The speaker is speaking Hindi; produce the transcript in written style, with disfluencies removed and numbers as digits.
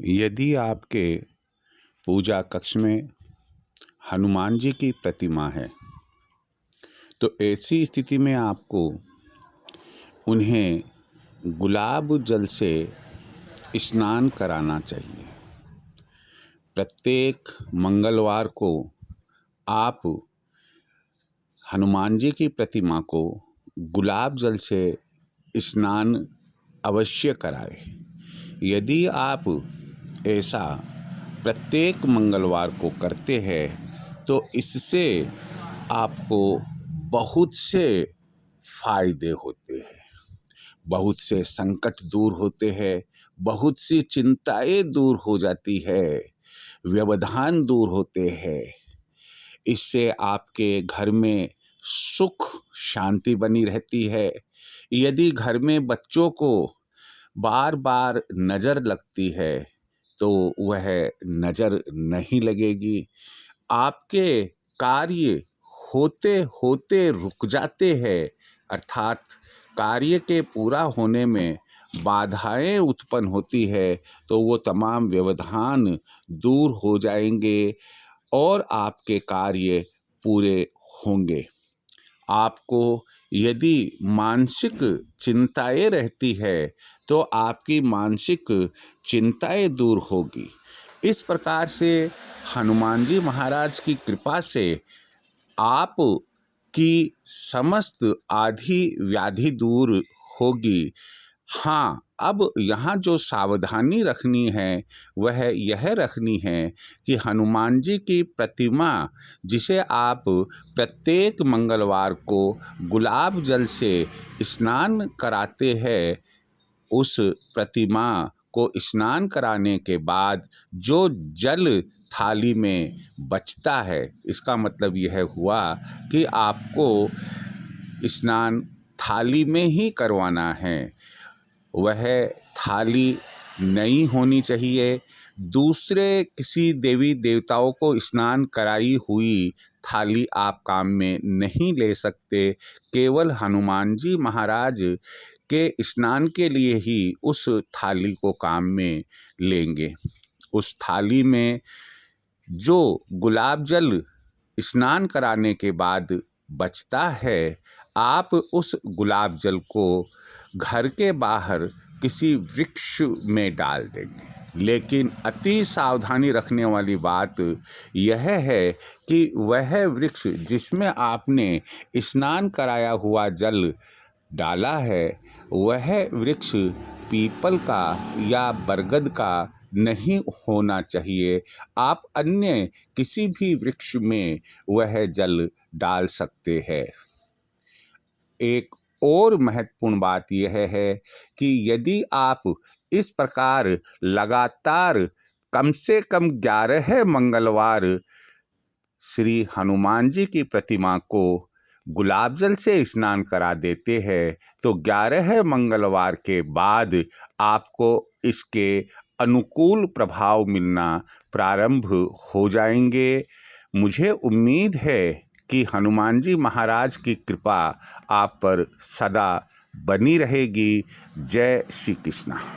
यदि आपके पूजा कक्ष में हनुमान जी की प्रतिमा है तो ऐसी स्थिति में आपको उन्हें गुलाब जल से स्नान कराना चाहिए। प्रत्येक मंगलवार को आप हनुमान जी की प्रतिमा को गुलाब जल से स्नान अवश्य कराएं। यदि आप ऐसा प्रत्येक मंगलवार को करते हैं तो इससे आपको बहुत से फायदे होते हैं, बहुत से संकट दूर होते हैं, बहुत सी चिंताएं दूर हो जाती है, व्यवधान दूर होते हैं। इससे आपके घर में सुख शांति बनी रहती है। यदि घर में बच्चों को बार बार नज़र लगती है तो वह नज़र नहीं लगेगी। आपके कार्य होते होते रुक जाते हैं, अर्थात कार्य के पूरा होने में बाधाएं उत्पन्न होती है तो वो तमाम व्यवधान दूर हो जाएंगे और आपके कार्य पूरे होंगे। आपको यदि मानसिक चिंताएं रहती है तो आपकी मानसिक चिंताएं दूर होगी। इस प्रकार से हनुमान जी महाराज की कृपा से आप की समस्त आधी व्याधि दूर होगी। हाँ, अब यहाँ जो सावधानी रखनी है वह यह रखनी है कि हनुमान जी की प्रतिमा जिसे आप प्रत्येक मंगलवार को गुलाब जल से स्नान कराते हैं, उस प्रतिमा को स्नान कराने के बाद जो जल थाली में बचता है, इसका मतलब यह हुआ कि आपको स्नान थाली में ही करवाना है। वह थाली नई होनी चाहिए। दूसरे किसी देवी देवताओं को स्नान कराई हुई थाली आप काम में नहीं ले सकते। केवल हनुमान जी महाराज के स्नान के लिए ही उस थाली को काम में लेंगे। उस थाली में जो गुलाब जल स्नान कराने के बाद बचता है, आप उस गुलाब जल को घर के बाहर किसी वृक्ष में डाल देंगे। लेकिन अति सावधानी रखने वाली बात यह है कि वह वृक्ष जिसमें आपने स्नान कराया हुआ जल डाला है, वह वृक्ष पीपल का या बरगद का नहीं होना चाहिए। आप अन्य किसी भी वृक्ष में वह जल डाल सकते हैं। एक और महत्वपूर्ण बात यह है कि यदि आप इस प्रकार लगातार कम से कम 11 मंगलवार श्री हनुमान जी की प्रतिमा को गुलाब जल से स्नान करा देते हैं तो 11 मंगलवार के बाद आपको इसके अनुकूल प्रभाव मिलना प्रारंभ हो जाएंगे। मुझे उम्मीद है कि हनुमान जी महाराज की कृपा आप पर सदा बनी रहेगी। जय श्री कृष्ण।